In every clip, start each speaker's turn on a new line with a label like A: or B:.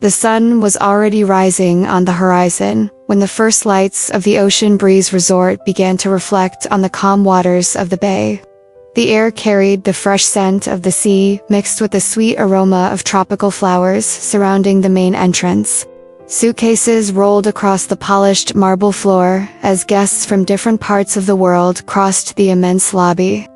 A: The sun was already rising on the horizon when the first lights of the Ocean Breeze Resort began to reflect on the calm waters of the bay. The air carried the fresh scent of the sea mixed with the sweet aroma of tropical flowers surrounding the main entrance. Suitcases rolled across the polished marble floor as guests from different parts of the world crossed the immense lobby,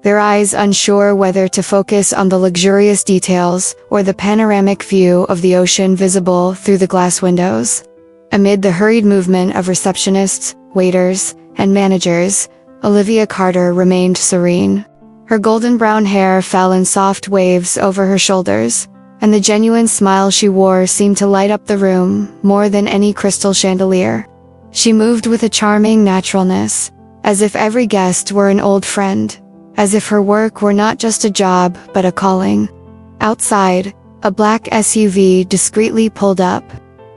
A: their eyes unsure whether to focus on the luxurious details or the panoramic view of the ocean visible through the glass windows. Amid the hurried movement of receptionists, waiters, and managers, Olivia Carter remained serene. Her golden brown hair fell in soft waves over her shoulders, and the genuine smile she wore seemed to light up the room more than any crystal chandelier. She moved with a charming naturalness, as if every guest were an old friend, as if her work were not just a job but a calling. Outside, a black SUV discreetly pulled up.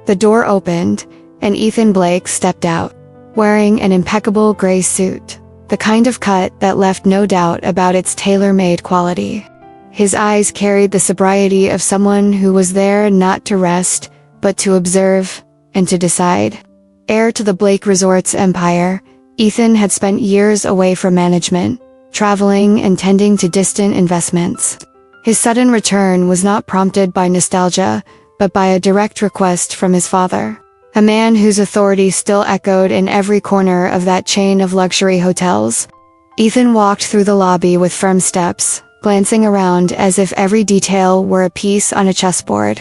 A: The door opened, and Ethan Blake stepped out, wearing an impeccable gray suit, the kind of cut that left no doubt about its tailor-made quality. His eyes carried the sobriety of someone who was there not to rest, but to observe and to decide. Heir to the Blake Resorts empire, Ethan had spent years away from management, traveling and tending to distant investments. His sudden return was not prompted by nostalgia, but by a direct request from his father, a man whose authority still echoed in every corner of that chain of luxury hotels. Ethan walked through the lobby with firm steps, glancing around as if every detail were a piece on a chessboard.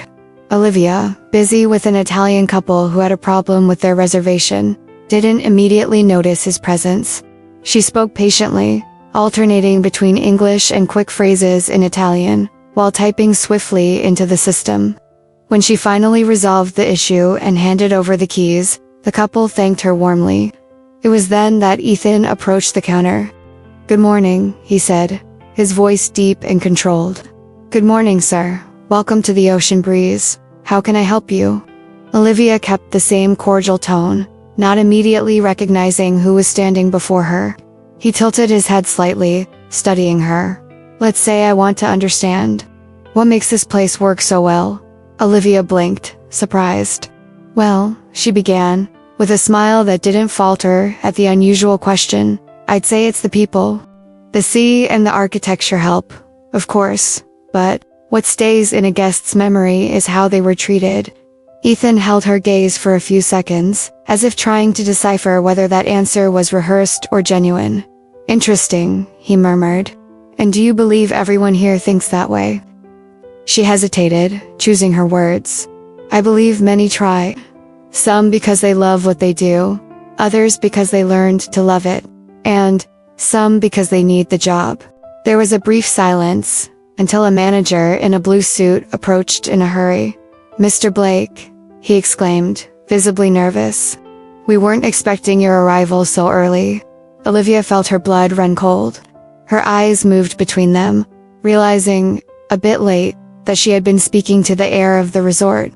A: Olivia, busy with an Italian couple who had a problem with their reservation, didn't immediately notice his presence. She spoke patiently, alternating between English and quick phrases in Italian, while typing swiftly into the system. When she finally resolved the issue and handed over the keys, the couple thanked her warmly. It was then that Ethan approached the counter. "Good morning," he said, his voice deep and controlled. "Good morning, sir. Welcome to the Ocean Breeze. How can I help you?" Olivia kept the same cordial tone, not immediately recognizing who was standing before her. He tilted his head slightly, studying her. "Let's say I want to understand. What makes this place work so well?" Olivia blinked, surprised. "Well," she began, with a smile that didn't falter at the unusual question, "I'd say it's the people. The sea and the architecture help, of course, but what stays in a guest's memory is how they were treated." Ethan held her gaze for a few seconds, as if trying to decipher whether that answer was rehearsed or genuine. "Interesting," he murmured. "And do you believe everyone here thinks that way?" She hesitated, choosing her words. "I believe many try. Some because they love what they do, others because they learned to love it, and some because they need the job." There was a brief silence, until a manager in a blue suit approached in a hurry. "Mr. Blake," he exclaimed, visibly nervous. "We weren't expecting your arrival so early." Olivia felt her blood run cold. Her eyes moved between them, realizing, a bit late, that she had been speaking to the heir of the resort.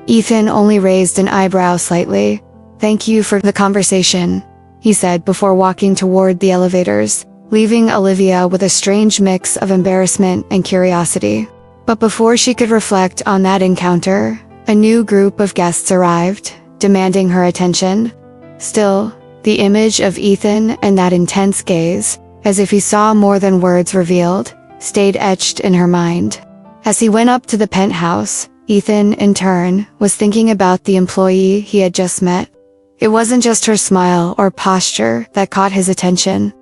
A: Ethan only raised an eyebrow slightly. "Thank you for the conversation," he said before walking toward the elevators, leaving Olivia with a strange mix of embarrassment and curiosity. But before she could reflect on that encounter, a new group of guests arrived, demanding her attention. Still, the image of Ethan and that intense gaze, as if he saw more than words revealed, stayed etched in her mind. As he went up to the penthouse, Ethan, in turn, was thinking about the employee he had just met. It wasn't just her smile or posture that caught his attention.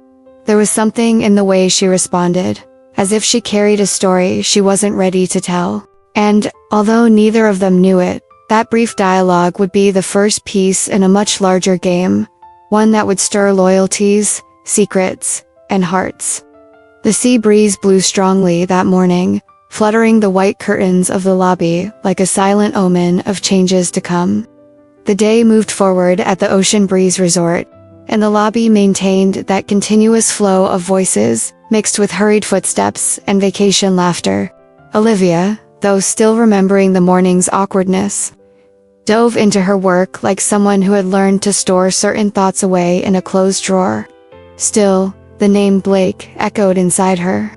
A: There was something in the way she responded, as if she carried a story she wasn't ready to tell. And, although neither of them knew it, that brief dialogue would be the first piece in a much larger game, one that would stir loyalties, secrets, and hearts. The sea breeze blew strongly that morning, fluttering the white curtains of the lobby like a silent omen of changes to come. The day moved forward at the Ocean Breeze Resort, and the lobby maintained that continuous flow of voices, mixed with hurried footsteps and vacation laughter. Olivia, though still remembering the morning's awkwardness, dove into her work like someone who had learned to store certain thoughts away in a closed drawer. Still, the name Blake echoed inside her.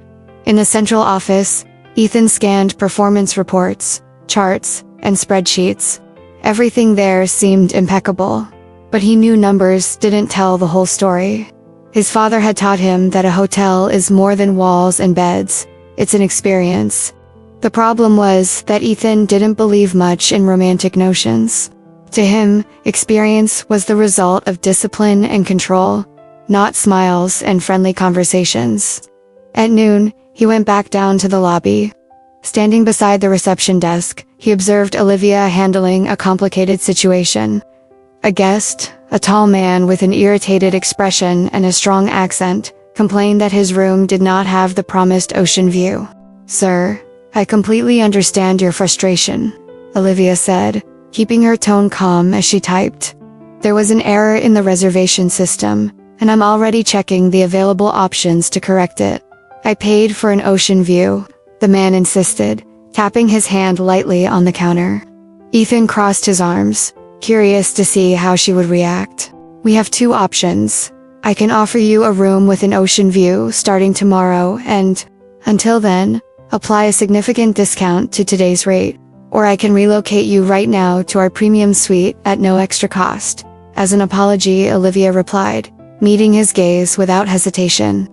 A: In the central office, Ethan scanned performance reports, charts, and spreadsheets. Everything there seemed impeccable. But he knew numbers didn't tell the whole story. His father had taught him that a hotel is more than walls and beds. It's an experience. The problem was that Ethan didn't believe much in romantic notions. To him, experience was the result of discipline and control, not smiles and friendly conversations. At noon, he went back down to the lobby. Standing beside the reception desk, he observed Olivia handling a complicated situation. A guest, a tall man with an irritated expression and a strong accent, complained that his room did not have the promised ocean view. "Sir, I completely understand your frustration," Olivia said, keeping her tone calm as she typed. "There was an error in the reservation system, and I'm already checking the available options to correct it." "I paid for an ocean view," the man insisted, tapping his hand lightly on the counter. Ethan crossed his arms, curious to see how she would react. "We have two options. I can offer you a room with an ocean view starting tomorrow and, until then, apply a significant discount to today's rate. Or I can relocate you right now to our premium suite at no extra cost." As an apology, Olivia replied, meeting his gaze without hesitation.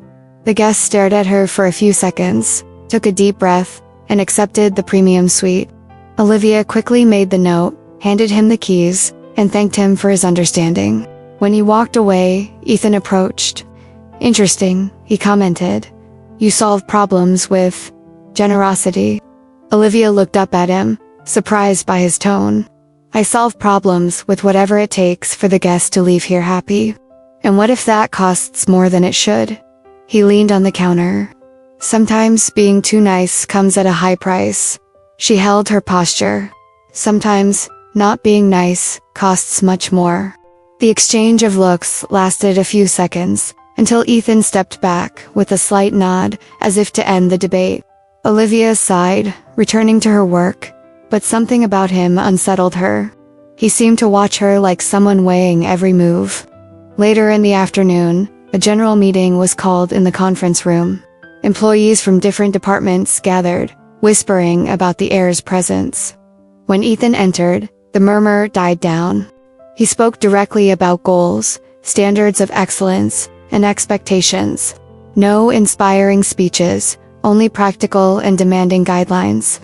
A: The guest stared at her for a few seconds, took a deep breath, and accepted the premium suite. Olivia quickly made the note, handed him the keys, and thanked him for his understanding. When he walked away, Ethan approached. "Interesting," he commented. "You solve problems with generosity." Olivia looked up at him, surprised by his tone. "I solve problems with whatever it takes for the guest to leave here happy. And what if that costs more than it should?" He leaned on the counter. "Sometimes being too nice comes at a high price." She held her posture. "Sometimes not being nice costs much more." The exchange of looks lasted a few seconds, until Ethan stepped back with a slight nod, as if to end the debate. Olivia sighed, returning to her work, but something about him unsettled her. He seemed to watch her like someone weighing every move. Later in the afternoon, a general meeting was called in the conference room. Employees from different departments gathered, whispering about the heir's presence. When Ethan entered, the murmur died down. He spoke directly about goals, standards of excellence, and expectations. No inspiring speeches, only practical and demanding guidelines.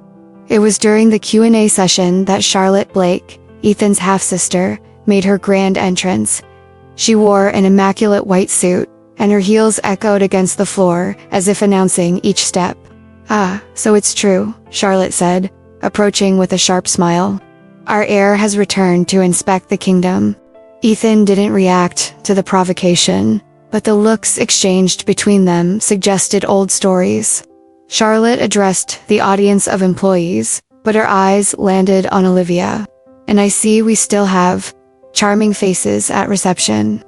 A: It was during the Q&A session that Charlotte Blake, Ethan's half-sister, made her grand entrance. She wore an immaculate white suit, and her heels echoed against the floor as if announcing each step. "Ah, so it's true," Charlotte said, approaching with a sharp smile. "Our heir has returned to inspect the kingdom." Ethan didn't react to the provocation, but the looks exchanged between them suggested old stories. Charlotte addressed the audience of employees, but her eyes landed on Olivia. "And I see we still have charming faces at reception."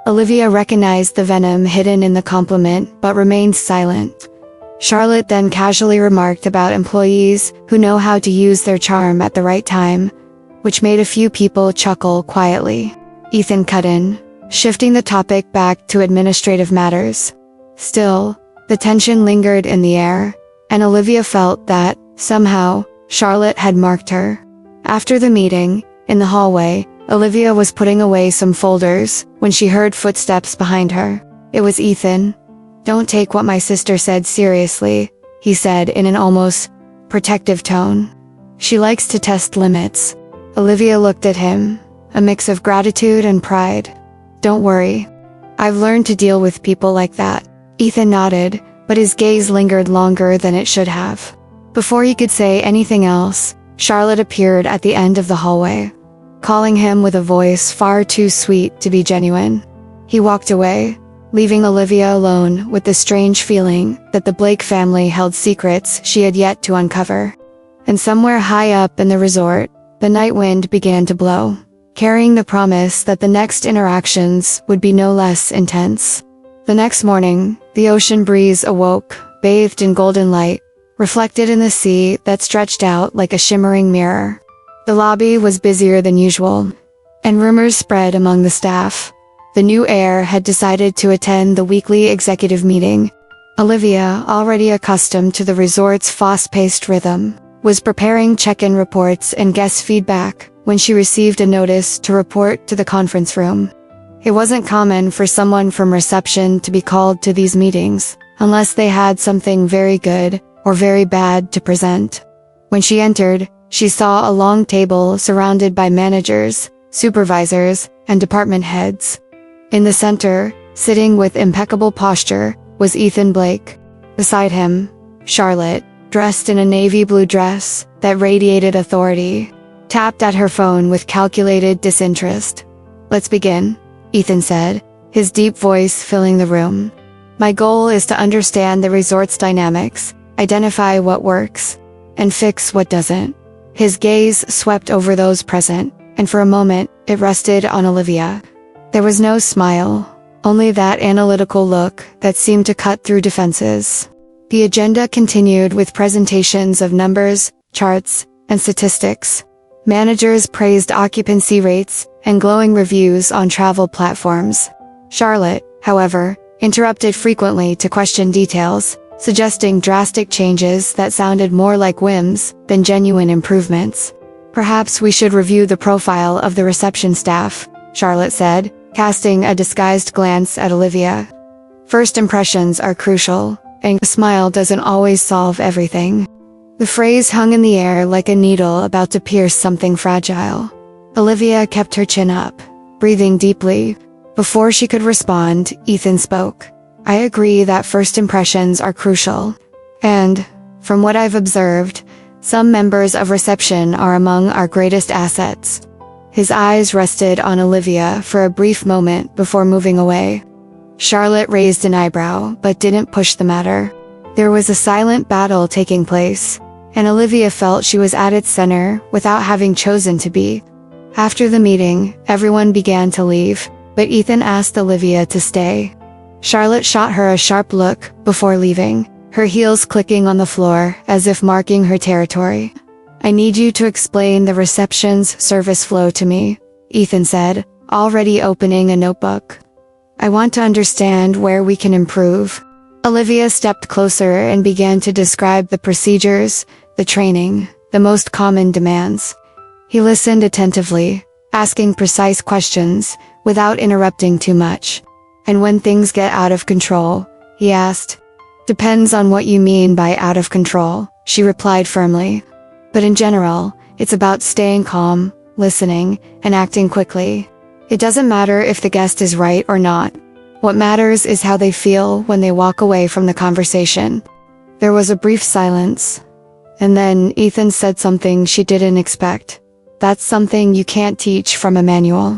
A: Olivia recognized the venom hidden in the compliment but remained silent. Charlotte then casually remarked about employees who know how to use their charm at the right time, which made a few people chuckle quietly. Ethan cut in, shifting the topic back to administrative matters. Still, the tension lingered in the air, and Olivia felt that, somehow, Charlotte had marked her. After the meeting, in the hallway, Olivia was putting away some folders when she heard footsteps behind her. It was Ethan. "Don't take what my sister said seriously," he said in an almost protective tone. "She likes to test limits." Olivia looked at him, a mix of gratitude and pride. "Don't worry. I've learned to deal with people like that." Ethan nodded, but his gaze lingered longer than it should have. Before he could say anything else, Charlotte appeared at the end of the hallway, calling him with a voice far too sweet to be genuine. He walked away, leaving Olivia alone with the strange feeling that the Blake family held secrets she had yet to uncover. And somewhere high up in the resort, the night wind began to blow, carrying the promise that the next interactions would be no less intense. The next morning, the ocean breeze awoke, bathed in golden light, reflected in the sea that stretched out like a shimmering mirror. The lobby was busier than usual, and rumors spread among the staff. The new heir had decided to attend the weekly executive meeting. Olivia, already accustomed to the resort's fast-paced rhythm, was preparing check-in reports and guest feedback when she received a notice to report to the conference room. It wasn't common for someone from reception to be called to these meetings, unless they had something very good or very bad to present. When she entered, she saw a long table surrounded by managers, supervisors, and department heads. In the center, sitting with impeccable posture, was Ethan Blake. Beside him, Charlotte, dressed in a navy blue dress that radiated authority, tapped at her phone with calculated disinterest. "Let's begin," Ethan said, his deep voice filling the room. "My goal is to understand the resort's dynamics, identify what works, and fix what doesn't." His gaze swept over those present, and for a moment, it rested on Olivia. There was no smile, only that analytical look that seemed to cut through defenses. The agenda continued with presentations of numbers, charts, and statistics. Managers praised occupancy rates and glowing reviews on travel platforms. Charlotte, however, interrupted frequently to question details, suggesting drastic changes that sounded more like whims than genuine improvements. "Perhaps we should review the profile of the reception staff," Charlotte said, casting a disguised glance at Olivia. "First impressions are crucial, and a smile doesn't always solve everything." The phrase hung in the air like a needle about to pierce something fragile. Olivia kept her chin up, breathing deeply. Before she could respond, Ethan spoke. "I agree that first impressions are crucial. And, from what I've observed, some members of reception are among our greatest assets." His eyes rested on Olivia for a brief moment before moving away. Charlotte raised an eyebrow but didn't push the matter. There was a silent battle taking place, and Olivia felt she was at its center without having chosen to be. After the meeting, everyone began to leave, but Ethan asked Olivia to stay. Charlotte shot her a sharp look before leaving, her heels clicking on the floor as if marking her territory. "I need you to explain the reception's service flow to me," Ethan said, already opening a notebook. "I want to understand where we can improve." Olivia stepped closer and began to describe the procedures, the training, the most common demands. He listened attentively, asking precise questions, without interrupting too much. "And when things get out of control?" he asked. "Depends on what you mean by out of control," she replied firmly. "But in general, it's about staying calm, listening, and acting quickly. It doesn't matter if the guest is right or not. What matters is how they feel when they walk away from the conversation." There was a brief silence. And then Ethan said something she didn't expect. "That's something you can't teach from a manual."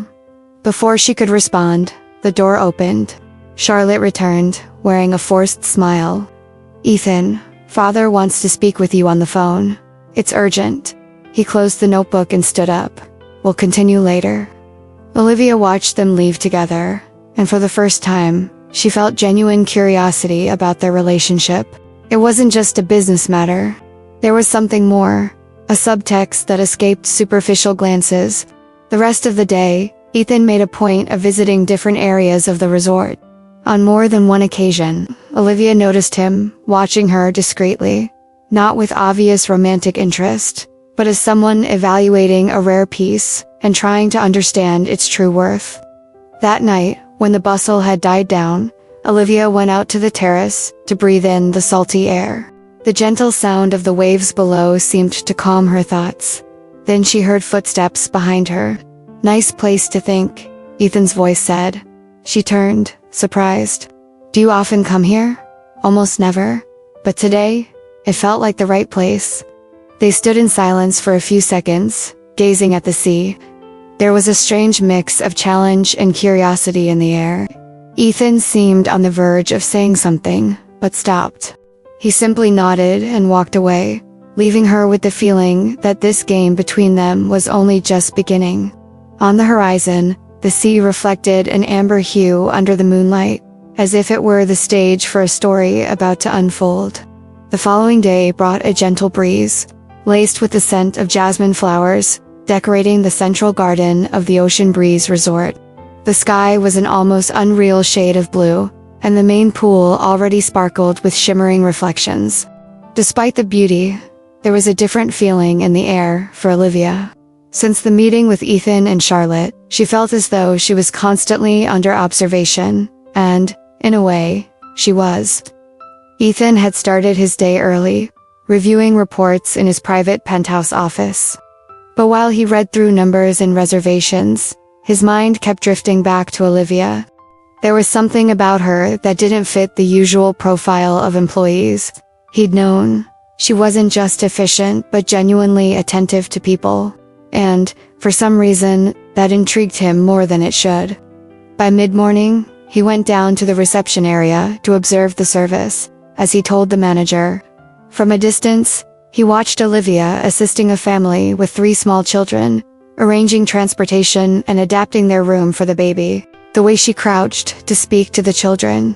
A: Before she could respond, the door opened. Charlotte returned, wearing a forced smile. "Ethan, Father wants to speak with you on the phone. It's urgent." He closed the notebook and stood up. "We'll continue later." Olivia watched them leave together, and for the first time, she felt genuine curiosity about their relationship. It wasn't just a business matter. There was something more, a subtext that escaped superficial glances. The rest of the day, Ethan made a point of visiting different areas of the resort. On more than one occasion, Olivia noticed him, watching her discreetly, not with obvious romantic interest, but as someone evaluating a rare piece and trying to understand its true worth. That night, when the bustle had died down, Olivia went out to the terrace to breathe in the salty air. The gentle sound of the waves below seemed to calm her thoughts. Then she heard footsteps behind her. "Nice place to think," Ethan's voice said. She turned, surprised. "Do you often come here?" "Almost never. But today, it felt like the right place." They stood in silence for a few seconds, gazing at the sea. There was a strange mix of challenge and curiosity in the air. Ethan seemed on the verge of saying something, but stopped. He simply nodded and walked away, leaving her with the feeling that this game between them was only just beginning. On the horizon, the sea reflected an amber hue under the moonlight, as if it were the stage for a story about to unfold. The following day brought a gentle breeze, laced with the scent of jasmine flowers, decorating the central garden of the Ocean Breeze Resort. The sky was an almost unreal shade of blue, and the main pool already sparkled with shimmering reflections. Despite the beauty, there was a different feeling in the air for Olivia. Since the meeting with Ethan and Charlotte, she felt as though she was constantly under observation, and, in a way, she was. Ethan had started his day early, reviewing reports in his private penthouse office. But while he read through numbers and reservations, his mind kept drifting back to Olivia. There was something about her that didn't fit the usual profile of employees he'd known. She wasn't just efficient but genuinely attentive to people, and, for some reason, that intrigued him more than it should. By mid-morning, he went down to the reception area to observe the service, as he told the manager. From a distance, he watched Olivia assisting a family with 3 small children, arranging transportation and adapting their room for the baby. The way she crouched to speak to the children,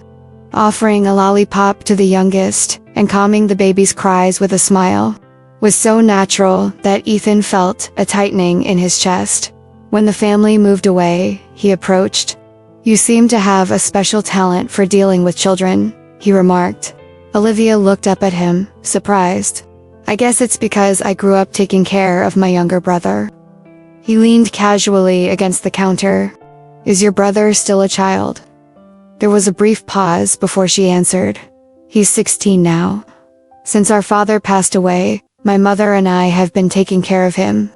A: offering a lollipop to the youngest and calming the baby's cries with a smile, was so natural that Ethan felt a tightening in his chest. When the family moved away, he approached. "You seem to have a special talent for dealing with children," he remarked. Olivia looked up at him, surprised. "I guess it's because I grew up taking care of my younger brother." He leaned casually against the counter. "Is your brother still a child?" There was a brief pause before she answered. "He's 16 now. Since our father passed away, my mother and I have been taking care of him."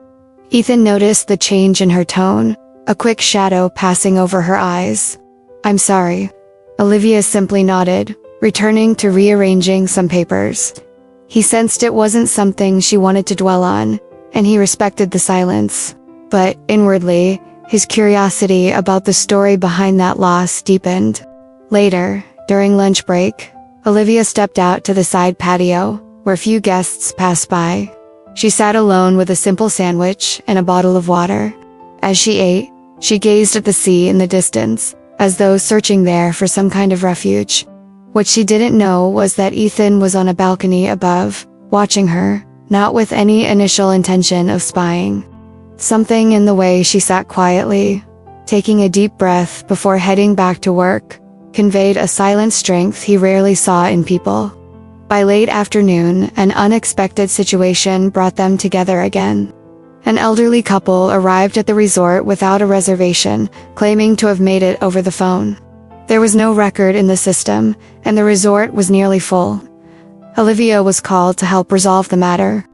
A: Ethan noticed the change in her tone, a quick shadow passing over her eyes. "I'm sorry." Olivia simply nodded, returning to rearranging some papers. He sensed it wasn't something she wanted to dwell on, and he respected the silence. But, inwardly, his curiosity about the story behind that loss deepened. Later, during lunch break, Olivia stepped out to the side patio, where few guests passed by. She sat alone with a simple sandwich and a bottle of water. As she ate, she gazed at the sea in the distance, as though searching there for some kind of refuge. What she didn't know was that Ethan was on a balcony above, watching her, not with any initial intention of spying. Something in the way she sat quietly, taking a deep breath before heading back to work, conveyed a silent strength he rarely saw in people. By late afternoon, an unexpected situation brought them together again. An elderly couple arrived at the resort without a reservation, claiming to have made it over the phone. There was no record in the system, and the resort was nearly full. Olivia was called to help resolve the matter.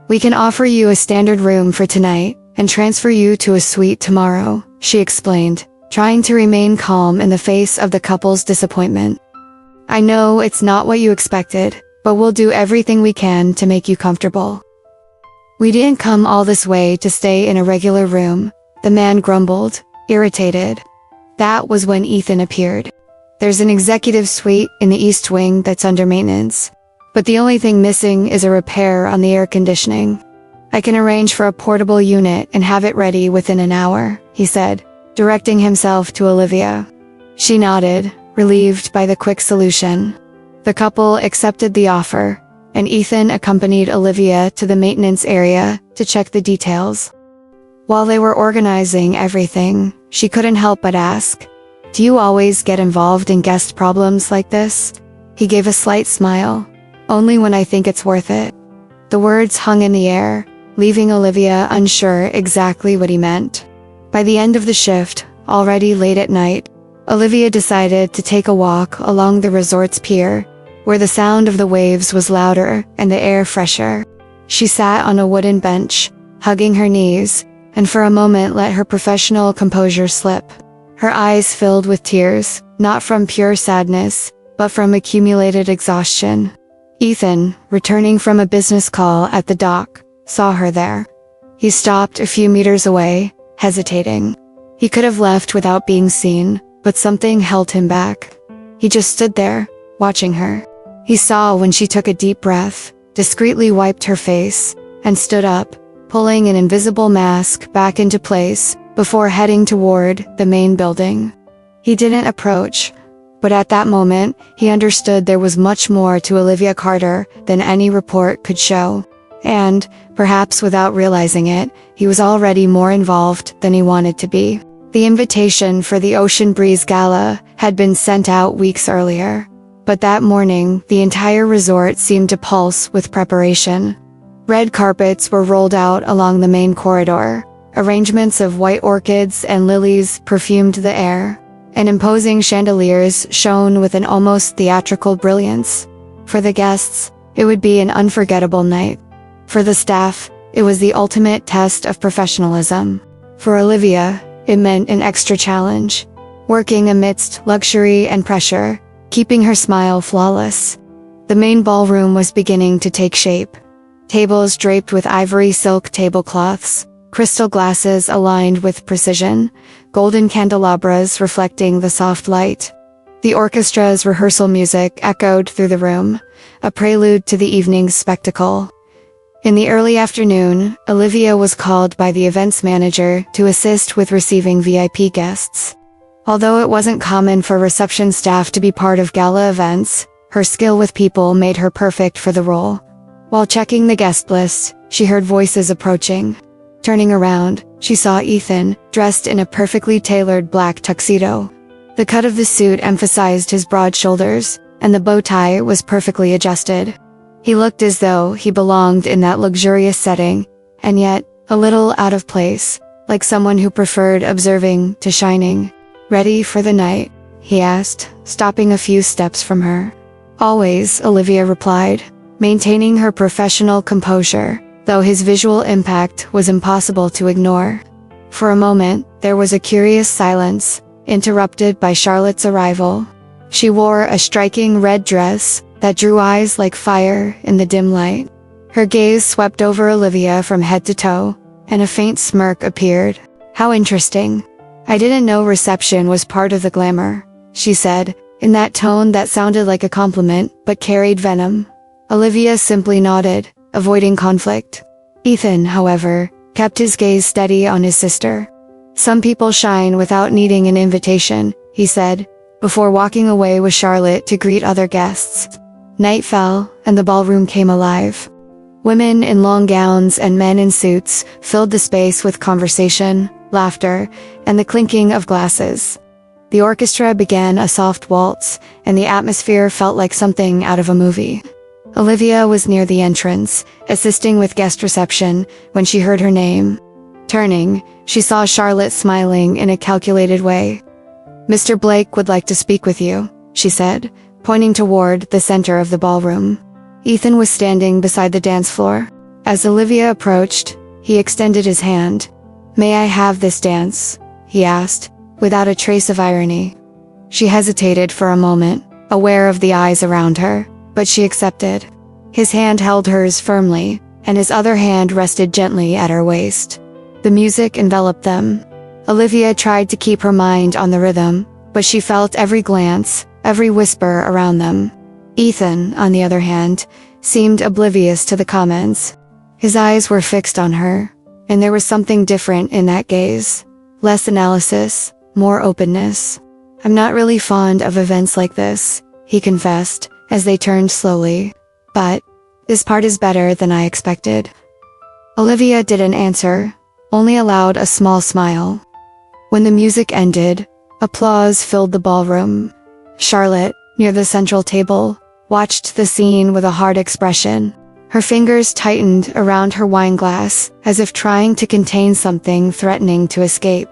A: "We can offer you a standard room for tonight, and transfer you to a suite tomorrow," she explained, trying to remain calm in the face of the couple's disappointment. "I know it's not what you expected, but we'll do everything we can to make you comfortable." "We didn't come all this way to stay in a regular room," the man grumbled, irritated. That was when Ethan appeared. "There's an executive suite in the East Wing that's under maintenance, but the only thing missing is a repair on the air conditioning. I can arrange for a portable unit and have it ready within an hour," he said, directing himself to Olivia. She nodded, relieved by the quick solution. The couple accepted the offer, and Ethan accompanied Olivia to the maintenance area to check the details. While they were organizing everything, she couldn't help but ask, "Do you always get involved in guest problems like this?" He gave a slight smile. "Only when I think it's worth it." The words hung in the air, leaving Olivia unsure exactly what he meant. By the end of the shift, already late at night, Olivia decided to take a walk along the resort's pier, where the sound of the waves was louder and the air fresher. She sat on a wooden bench, hugging her knees, and for a moment let her professional composure slip. Her eyes filled with tears, not from pure sadness, but from accumulated exhaustion. Ethan, returning from a business call at the dock, saw her there. He stopped a few meters away, hesitating. He could have left without being seen, but something held him back. He just stood there, watching her. He saw when she took a deep breath, discreetly wiped her face, and stood up, pulling an invisible mask back into place, before heading toward the main building. He didn't approach, but at that moment, he understood there was much more to Olivia Carter than any report could show. And, perhaps without realizing it, he was already more involved than he wanted to be. The invitation for the Ocean Breeze Gala had been sent out weeks earlier, but that morning, the entire resort seemed to pulse with preparation. Red carpets were rolled out along the main corridor. Arrangements of white orchids and lilies perfumed the air, and imposing chandeliers shone with an almost theatrical brilliance. For the guests, it would be an unforgettable night. For the staff, it was the ultimate test of professionalism. For Olivia, it meant an extra challenge. Working amidst luxury and pressure, keeping her smile flawless. The main ballroom was beginning to take shape. Tables draped with ivory silk tablecloths, crystal glasses aligned with precision, golden candelabras reflecting the soft light. The orchestra's rehearsal music echoed through the room, a prelude to the evening's spectacle. In the early afternoon, Olivia was called by the events manager to assist with receiving VIP guests. Although it wasn't common for reception staff to be part of gala events, her skill with people made her perfect for the role. While checking the guest list, she heard voices approaching. Turning around, she saw Ethan, dressed in a perfectly tailored black tuxedo. The cut of the suit emphasized his broad shoulders, and the bow tie was perfectly adjusted. He looked as though he belonged in that luxurious setting, and yet, a little out of place, like someone who preferred observing to shining. "Ready for the night?" he asked, stopping a few steps from her. "Always," Olivia replied, maintaining her professional composure, though his visual impact was impossible to ignore. For a moment, there was a curious silence, interrupted by Charlotte's arrival. She wore a striking red dress that drew eyes like fire in the dim light. Her gaze swept over Olivia from head to toe, and a faint smirk appeared. "How interesting. I didn't know reception was part of the glamour," she said, in that tone that sounded like a compliment but carried venom. Olivia simply nodded, avoiding conflict. Ethan, however, kept his gaze steady on his sister. "Some people shine without needing an invitation," he said, before walking away with Charlotte to greet other guests. Night fell, and the ballroom came alive. Women in long gowns and men in suits filled the space with conversation, laughter, and the clinking of glasses. The orchestra began a soft waltz, and the atmosphere felt like something out of a movie. Olivia was near the entrance, assisting with guest reception, when she heard her name. Turning, she saw Charlotte smiling in a calculated way. "Mr. Blake would like to speak with you," she said, pointing toward the center of the ballroom. Ethan was standing beside the dance floor. As Olivia approached, he extended his hand. "May I have this dance?" he asked, without a trace of irony. She hesitated for a moment, aware of the eyes around her, but she accepted. His hand held hers firmly, and his other hand rested gently at her waist. The music enveloped them. Olivia tried to keep her mind on the rhythm, but she felt every glance, every whisper around them. Ethan, on the other hand, seemed oblivious to the comments. His eyes were fixed on her, and there was something different in that gaze. Less analysis, more openness. "I'm not really fond of events like this," he confessed, as they turned slowly. "But this part is better than I expected." Olivia didn't answer, only allowed a small smile. When the music ended, applause filled the ballroom. Charlotte, near the central table, watched the scene with a hard expression. Her fingers tightened around her wine glass, as if trying to contain something threatening to escape.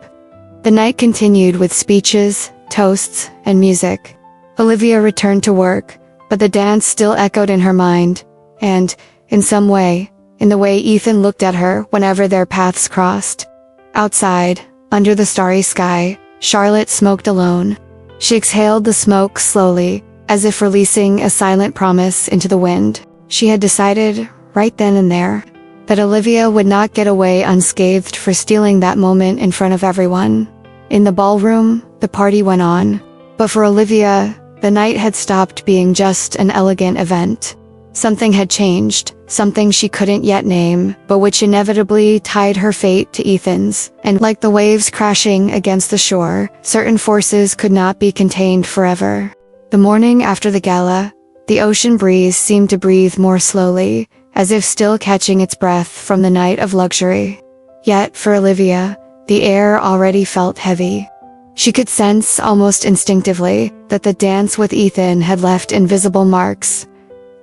A: The night continued with speeches, toasts, and music. Olivia returned to work, but the dance still echoed in her mind, and, in some way, in the way Ethan looked at her whenever their paths crossed. Outside, under the starry sky, Charlotte smoked alone. She exhaled the smoke slowly, as if releasing a silent promise into the wind. She had decided, right then and there, that Olivia would not get away unscathed for stealing that moment in front of everyone. In the ballroom, the party went on, but for Olivia, the night had stopped being just an elegant event. Something had changed, something she couldn't yet name, but which inevitably tied her fate to Ethan's, and like the waves crashing against the shore, certain forces could not be contained forever. The morning after the gala, the ocean breeze seemed to breathe more slowly, as if still catching its breath from the night of luxury. Yet, for Olivia, the air already felt heavy. She could sense almost instinctively that the dance with Ethan had left invisible marks,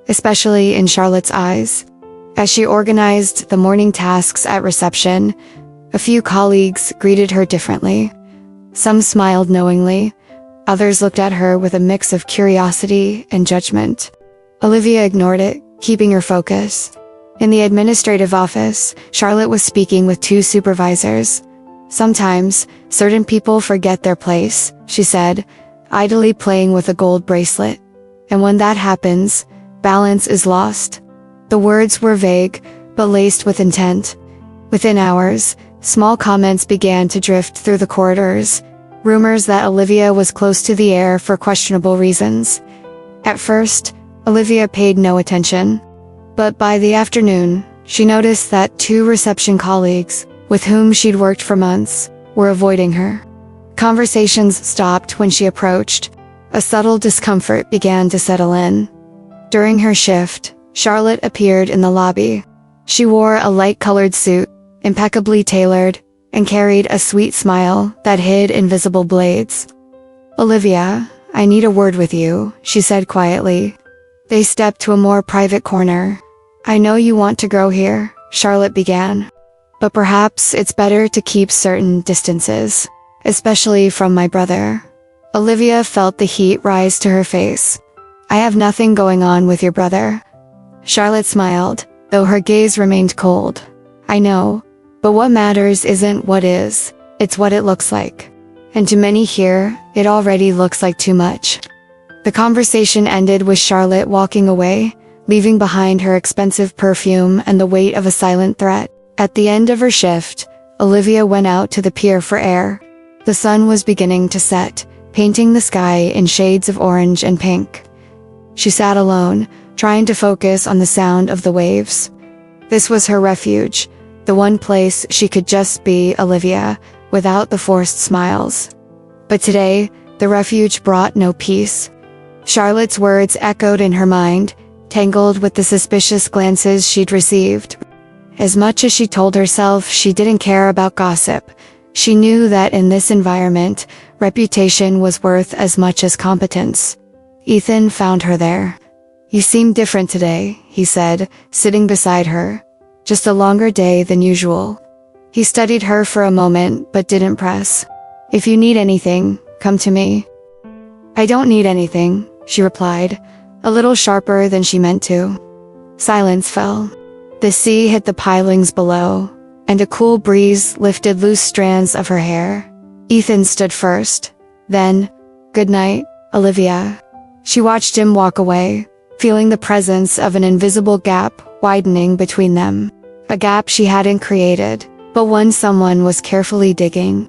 A: especially in Charlotte's eyes. As she organized the morning tasks at reception, a few colleagues greeted her differently. Some smiled knowingly, others looked at her with a mix of curiosity and judgment. Olivia ignored it, keeping her focus. In the administrative office, Charlotte was speaking with two supervisors. Sometimes, certain people forget their place, she said, idly playing with a gold bracelet. And when that happens, balance is lost. The words were vague, but laced with intent. Within hours, small comments began to drift through the corridors, rumors that Olivia was close to the heir for questionable reasons. At first, Olivia paid no attention. But by the afternoon, she noticed that two reception colleagues, with whom she'd worked for months, were avoiding her. Conversations stopped when she approached. A subtle discomfort began to settle in. During her shift, Charlotte appeared in the lobby. She wore a light-colored suit, impeccably tailored, and carried a sweet smile that hid invisible blades. "Olivia, I need a word with you," she said quietly. They stepped to a more private corner. "I know you want to grow here," Charlotte began. "But perhaps it's better to keep certain distances, especially from my brother." Olivia felt the heat rise to her face. "I have nothing going on with your brother." Charlotte smiled, though her gaze remained cold. "I know, but what matters isn't what is, it's what it looks like. And to many here, it already looks like too much." The conversation ended with Charlotte walking away, leaving behind her expensive perfume and the weight of a silent threat. At the end of her shift, Olivia went out to the pier for air. The sun was beginning to set, painting the sky in shades of orange and pink. She sat alone, trying to focus on the sound of the waves. This was her refuge, the one place she could just be Olivia, without the forced smiles. But today, the refuge brought no peace. Charlotte's words echoed in her mind, tangled with the suspicious glances she'd received. As much as she told herself she didn't care about gossip, she knew that in this environment, reputation was worth as much as competence. Ethan found her there. "You seem different today," he said, sitting beside her. "Just a longer day than usual." He studied her for a moment but didn't press. "If you need anything, come to me." "I don't need anything," she replied, a little sharper than she meant to. Silence fell. The sea hit the pilings below, and a cool breeze lifted loose strands of her hair. Ethan stood first. Then, "Good night, Olivia." She watched him walk away, feeling the presence of an invisible gap widening between them. A gap she hadn't created, but one someone was carefully digging.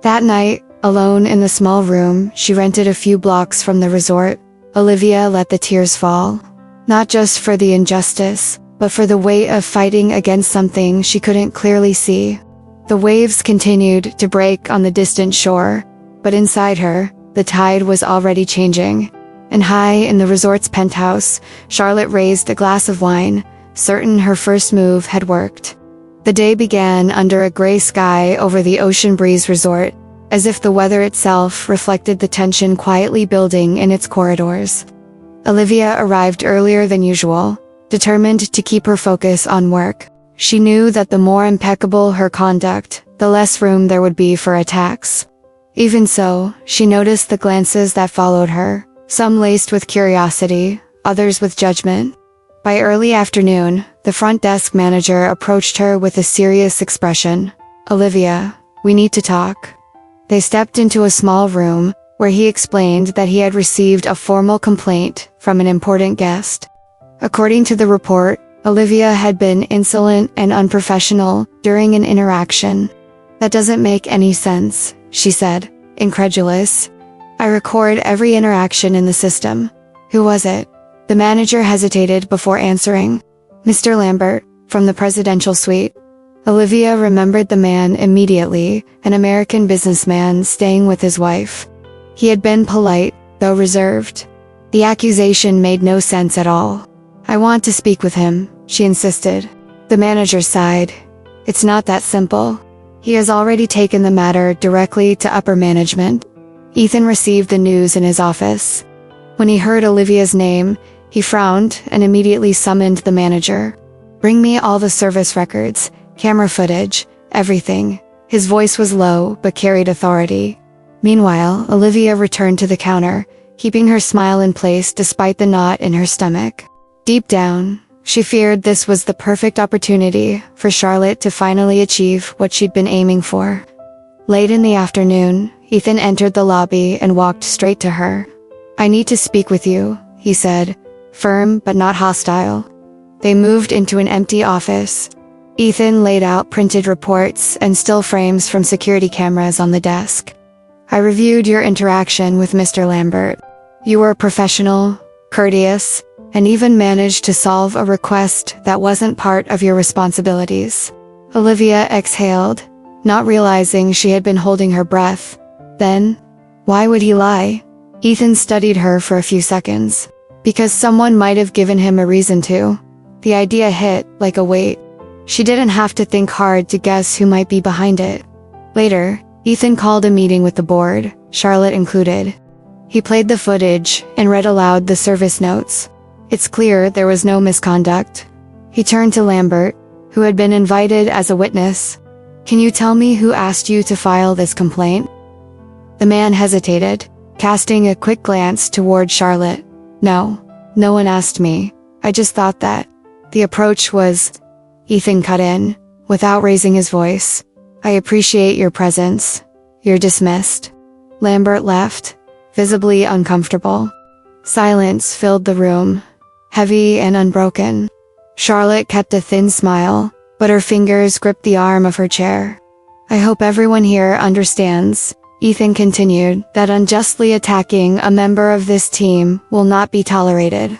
A: That night, alone in the small room she rented a few blocks from the resort, Olivia let the tears fall. Not just for the injustice, but for the weight of fighting against something she couldn't clearly see. The waves continued to break on the distant shore, but inside her, the tide was already changing. And high in the resort's penthouse, Charlotte raised a glass of wine, certain her first move had worked. The day began under a gray sky over the Ocean Breeze Resort, as if the weather itself reflected the tension quietly building in its corridors. Olivia arrived earlier than usual, determined to keep her focus on work. She knew that the more impeccable her conduct, the less room there would be for attacks. Even so, she noticed the glances that followed her, some laced with curiosity, others with judgment. By early afternoon, the front desk manager approached her with a serious expression. "Olivia, we need to talk." They stepped into a small room, where he explained that he had received a formal complaint from an important guest. According to the report, Olivia had been insolent and unprofessional during an interaction. "That doesn't make any sense," she said, incredulous. "I record every interaction in the system." "Who was it?" The manager hesitated before answering. "Mr. Lambert, from the presidential suite." Olivia remembered the man immediately, an American businessman staying with his wife. He had been polite, though reserved. The accusation made no sense at all. "I want to speak with him," she insisted. The manager sighed. "It's not that simple. He has already taken the matter directly to upper management." Ethan received the news in his office. When he heard Olivia's name, he frowned and immediately summoned the manager. Bring me all the service records, camera footage, everything. His voice was low, but carried authority. Meanwhile, Olivia returned to the counter, keeping her smile in place despite the knot in her stomach. Deep down, she feared this was the perfect opportunity for Charlotte to finally achieve what she'd been aiming for. Late in the afternoon, Ethan entered the lobby and walked straight to her. "I need to speak with you," he said, firm but not hostile. They moved into an empty office. Ethan laid out printed reports and still frames from security cameras on the desk. "I reviewed your interaction with Mr. Lambert. You were professional, courteous, and even managed to solve a request that wasn't part of your responsibilities." Olivia exhaled, not realizing she had been holding her breath. Then, why would he lie? Ethan studied her for a few seconds. Because someone might have given him a reason to. The idea hit like a weight. She didn't have to think hard to guess who might be behind it. Later, Ethan called a meeting with the board, Charlotte included. He played the footage and read aloud the service notes. It's clear there was no misconduct. He turned to Lambert, who had been invited as a witness. "Can you tell me who asked you to file this complaint?" The man hesitated, casting a quick glance toward Charlotte. No one asked me. I just thought that. The approach was... Ethan cut in, without raising his voice. "I appreciate your presence. You're dismissed." Lambert left, visibly uncomfortable. Silence filled the room, heavy and unbroken. Charlotte kept a thin smile, but her fingers gripped the arm of her chair. "I hope everyone here understands," Ethan continued, "that unjustly attacking a member of this team will not be tolerated."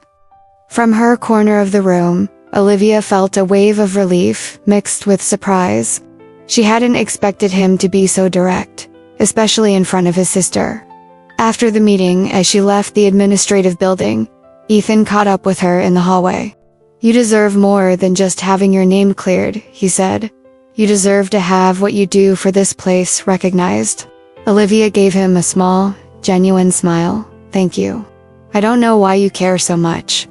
A: From her corner of the room, Olivia felt a wave of relief mixed with surprise. She hadn't expected him to be so direct, especially in front of his sister. After the meeting, as she left the administrative building, Ethan caught up with her in the hallway. "You deserve more than just having your name cleared," he said. "You deserve to have what you do for this place recognized." Olivia gave him a small, genuine smile. "Thank you. I don't know why you care so much."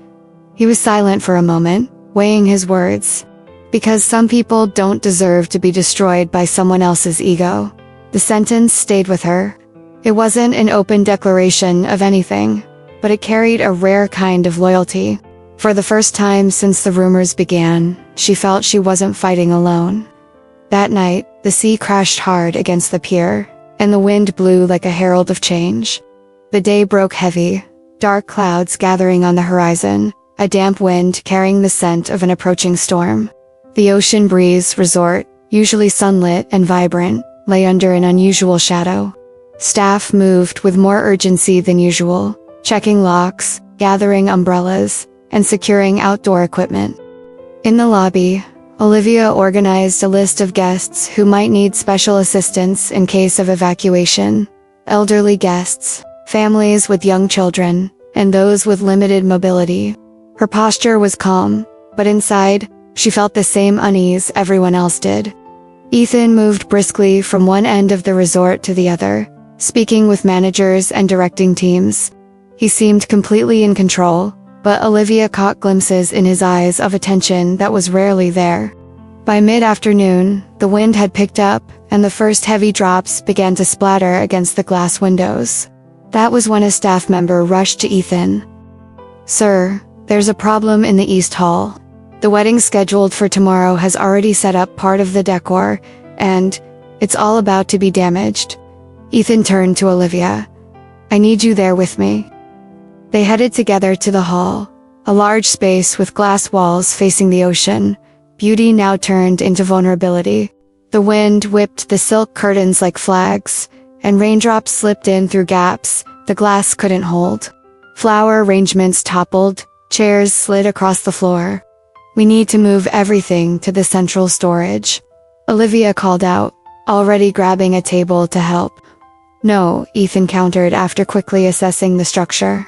A: He was silent for a moment, weighing his words. "Because some people don't deserve to be destroyed by someone else's ego." The sentence stayed with her. It wasn't an open declaration of anything, but it carried a rare kind of loyalty. For the first time since the rumors began, she felt she wasn't fighting alone. That night, the sea crashed hard against the pier, and the wind blew like a herald of change. The day broke heavy, dark clouds gathering on the horizon, a damp wind carrying the scent of an approaching storm. The Ocean Breeze Resort, usually sunlit and vibrant, lay under an unusual shadow. Staff moved with more urgency than usual, checking locks, gathering umbrellas, and securing outdoor equipment. In the lobby, Olivia organized a list of guests who might need special assistance in case of evacuation. Elderly guests, families with young children, and those with limited mobility. Her posture was calm, but inside, she felt the same unease everyone else did. Ethan moved briskly from one end of the resort to the other, speaking with managers and directing teams. He seemed completely in control, but Olivia caught glimpses in his eyes of a tension that was rarely there. By mid-afternoon, the wind had picked up, and the first heavy drops began to splatter against the glass windows. That was when a staff member rushed to Ethan. "Sir, there's a problem in the East Hall. The wedding scheduled for tomorrow has already set up part of the decor, and it's all about to be damaged." Ethan turned to Olivia. "I need you there with me." They headed together to the hall, a large space with glass walls facing the ocean, beauty now turned into vulnerability. The wind whipped the silk curtains like flags, and raindrops slipped in through gaps the glass couldn't hold. Flower arrangements toppled, chairs slid across the floor. "We need to move everything to the central storage," Olivia called out, already grabbing a table to help. "No," Ethan countered after quickly assessing the structure.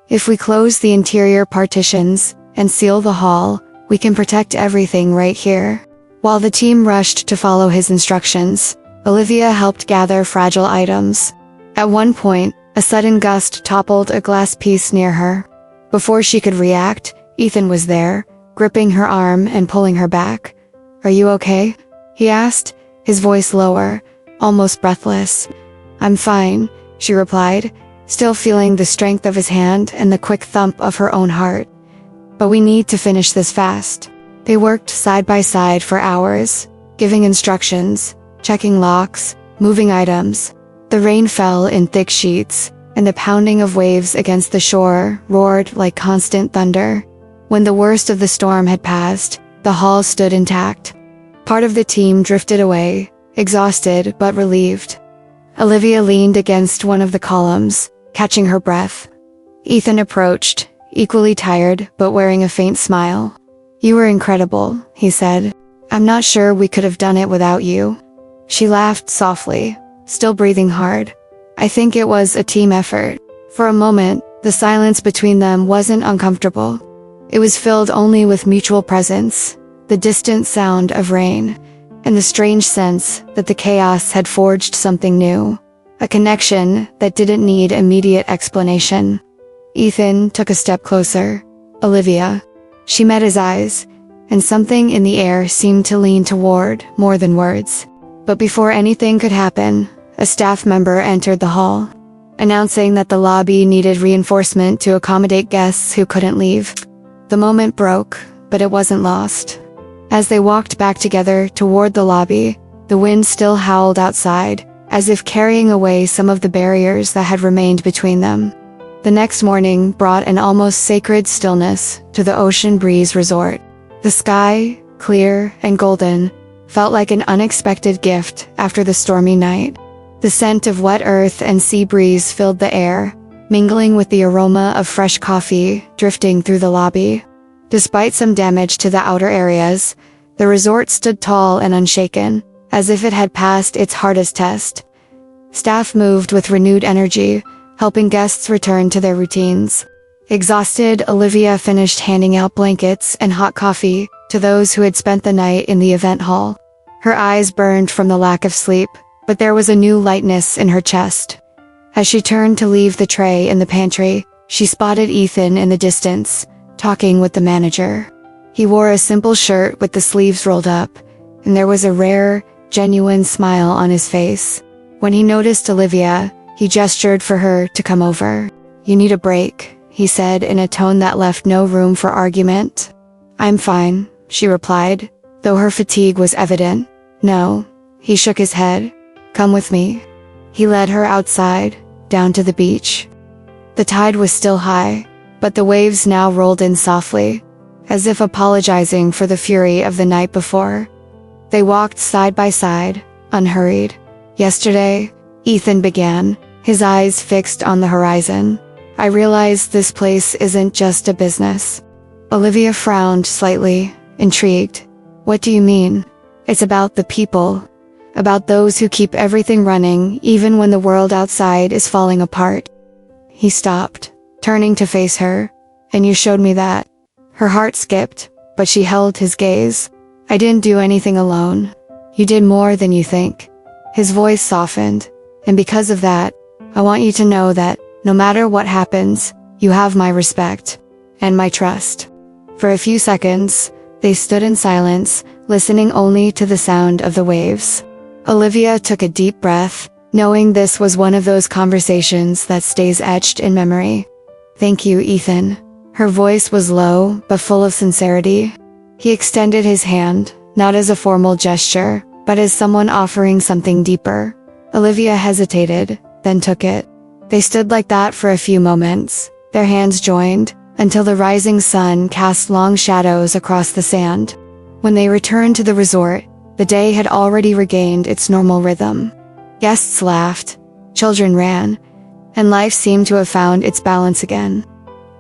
A: "If we close the interior partitions and seal the hall, we can protect everything right here." While the team rushed to follow his instructions, Olivia helped gather fragile items. At one point, a sudden gust toppled a glass piece near her. Before she could react, Ethan was there, gripping her arm and pulling her back. "Are you okay?" he asked, his voice lower, almost breathless. "I'm fine," she replied, still feeling the strength of his hand and the quick thump of her own heart. "But we need to finish this fast." They worked side by side for hours, giving instructions, checking locks, moving items. The rain fell in thick sheets, and the pounding of waves against the shore roared like constant thunder. When the worst of the storm had passed, the hull stood intact. Part of the team drifted away, exhausted but relieved. Olivia leaned against one of the columns, catching her breath. Ethan approached, equally tired but wearing a faint smile. "You were incredible," he said. "I'm not sure we could have done it without you." She laughed softly, still breathing hard. "I think it was a team effort." For a moment, the silence between them wasn't uncomfortable. It was filled only with mutual presence, the distant sound of rain, and the strange sense that the chaos had forged something new. A connection that didn't need immediate explanation. Ethan took a step closer. "Olivia." She met his eyes, and something in the air seemed to lean toward more than words. But before anything could happen, a staff member entered the hall, announcing that the lobby needed reinforcement to accommodate guests who couldn't leave. The moment broke, but it wasn't lost. As they walked back together toward the lobby, the wind still howled outside, as if carrying away some of the barriers that had remained between them. The next morning brought an almost sacred stillness to the Ocean Breeze Resort. The sky, clear and golden, felt like an unexpected gift after the stormy night. The scent of wet earth and sea breeze filled the air, mingling with the aroma of fresh coffee drifting through the lobby. Despite some damage to the outer areas, the resort stood tall and unshaken, as if it had passed its hardest test. Staff moved with renewed energy, helping guests return to their routines. Exhausted, Olivia finished handing out blankets and hot coffee to those who had spent the night in the event hall. Her eyes burned from the lack of sleep, but there was a new lightness in her chest. As she turned to leave the tray in the pantry, she spotted Ethan in the distance, talking with the manager. He wore a simple shirt with the sleeves rolled up, and there was a rare, genuine smile on his face. When he noticed Olivia, he gestured for her to come over. "You need a break," he said in a tone that left no room for argument. "I'm fine," she replied, though her fatigue was evident. "No," he shook his head. "Come with me." He led her outside, down to the beach. The tide was still high, but the waves now rolled in softly, as if apologizing for the fury of the night before. They walked side by side, unhurried. "Yesterday," Ethan began, his eyes fixed on the horizon, "I realized this place isn't just a business." Olivia frowned slightly, intrigued. "What do you mean?" "It's about the people. About those who keep everything running even when the world outside is falling apart." He stopped, turning to face her. "And you showed me that." Her heart skipped, but she held his gaze. "I didn't do anything alone. You did more than you think." His voice softened. "And because of that, I want you to know that, no matter what happens, you have my respect. And my trust." For a few seconds, they stood in silence, listening only to the sound of the waves. Olivia took a deep breath, knowing this was one of those conversations that stays etched in memory. "Thank you, Ethan." Her voice was low, but full of sincerity. He extended his hand, not as a formal gesture, but as someone offering something deeper. Olivia hesitated, then took it. They stood like that for a few moments, their hands joined, until the rising sun cast long shadows across the sand. When they returned to the resort, the day had already regained its normal rhythm. Guests laughed, children ran, and life seemed to have found its balance again.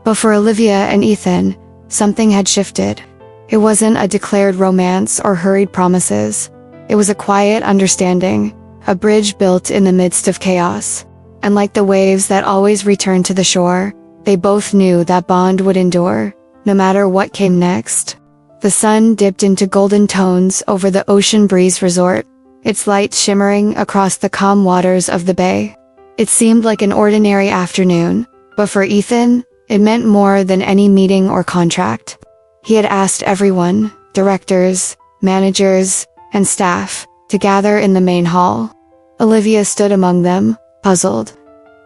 A: But for Olivia and Ethan, something had shifted. It wasn't a declared romance or hurried promises. It was a quiet understanding, a bridge built in the midst of chaos. And like the waves that always return to the shore, they both knew that bond would endure, no matter what came next. The sun dipped into golden tones over the Ocean Breeze Resort, its light shimmering across the calm waters of the bay. It seemed like an ordinary afternoon, but for Ethan, it meant more than any meeting or contract. He had asked everyone, directors, managers, and staff, to gather in the main hall. Olivia stood among them, puzzled.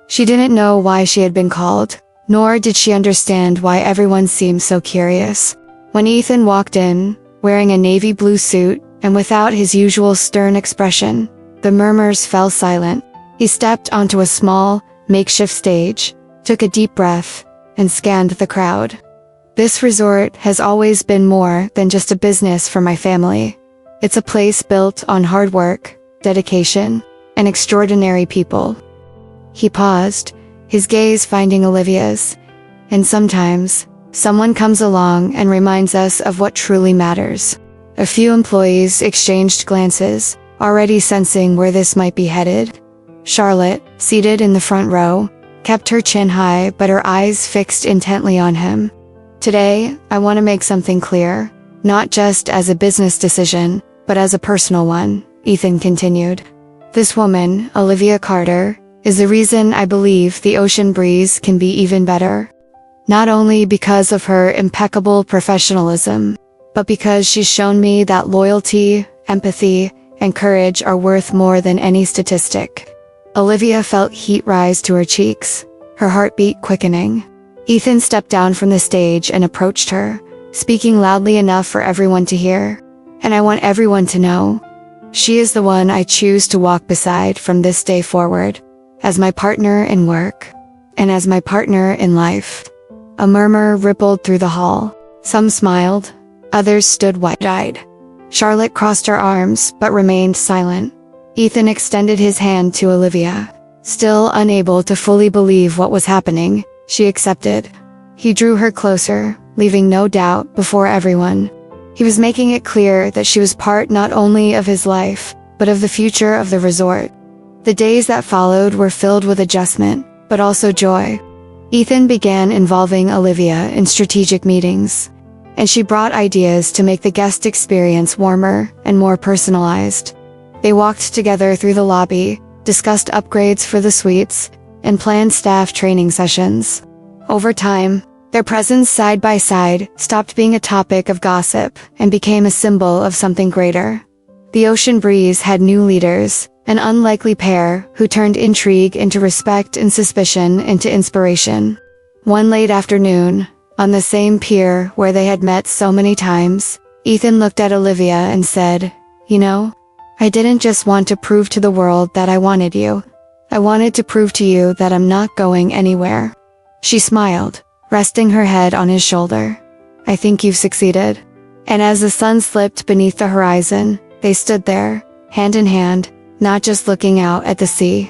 A: She didn't know why she had been called, nor did she understand why everyone seemed so curious. When Ethan walked in, wearing a navy blue suit, and without his usual stern expression, the murmurs fell silent. He stepped onto a small, makeshift stage, took a deep breath, and scanned the crowd. This resort has always been more than just a business for my family. It's a place built on hard work, dedication, and extraordinary people. He paused, his gaze finding Olivia's, and sometimes, someone comes along and reminds us of what truly matters. A few employees exchanged glances, already sensing where this might be headed. Charlotte, seated in the front row, kept her chin high but her eyes fixed intently on him. Today, I want to make something clear, not just as a business decision, but as a personal one, Ethan continued. This woman, Olivia Carter, is the reason I believe the Ocean Breeze can be even better. Not only because of her impeccable professionalism, but because she's shown me that loyalty, empathy, and courage are worth more than any statistic. Olivia felt heat rise to her cheeks, her heartbeat quickening. Ethan stepped down from the stage and approached her, speaking loudly enough for everyone to hear. And I want everyone to know, she is the one I choose to walk beside from this day forward, as my partner in work, and as my partner in life. A murmur rippled through the hall. Some smiled, others stood wide-eyed. Charlotte crossed her arms but remained silent. Ethan extended his hand to Olivia. Still unable to fully believe what was happening, she accepted. He drew her closer, leaving no doubt before everyone. He was making it clear that she was part not only of his life, but of the future of the resort. The days that followed were filled with adjustment, but also joy. Ethan began involving Olivia in strategic meetings, and she brought ideas to make the guest experience warmer and more personalized. They walked together through the lobby, discussed upgrades for the suites, and planned staff training sessions. Over time, their presence side by side stopped being a topic of gossip and became a symbol of something greater. The Ocean Breeze had new leaders, an unlikely pair who turned intrigue into respect and suspicion into inspiration. One late afternoon, on the same pier where they had met so many times, Ethan looked at Olivia and said, "You know, I didn't just want to prove to the world that I wanted you. I wanted to prove to you that I'm not going anywhere." She smiled, resting her head on his shoulder. "I think you've succeeded." And as the sun slipped beneath the horizon, they stood there, hand in hand, not just looking out at the sea,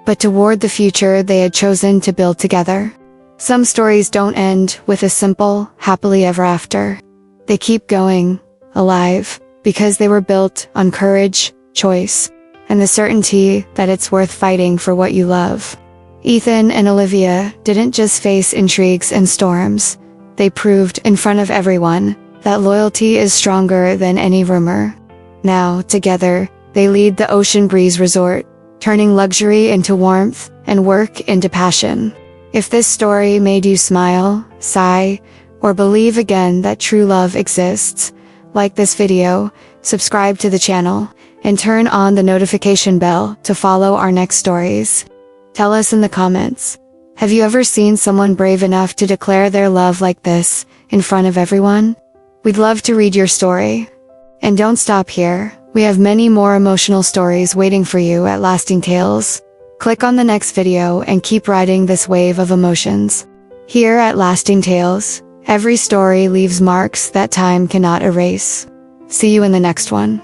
A: but toward the future they had chosen to build together. Some stories don't end with a simple, happily ever after. They keep going, alive, because they were built on courage, choice, and the certainty that it's worth fighting for what you love. Ethan and Olivia didn't just face intrigues and storms. They proved in front of everyone that loyalty is stronger than any rumor. Now, together, they lead the Ocean Breeze Resort, turning luxury into warmth and work into passion. If this story made you smile, sigh, or believe again that true love exists, like this video, subscribe to the channel, and turn on the notification bell to follow our next stories. Tell us in the comments, have you ever seen someone brave enough to declare their love like this, in front of everyone? We'd love to read your story. And don't stop here, we have many more emotional stories waiting for you at Lasting Tales. Click on the next video and keep riding this wave of emotions. Here at Lasting Tales, every story leaves marks that time cannot erase. See you in the next one.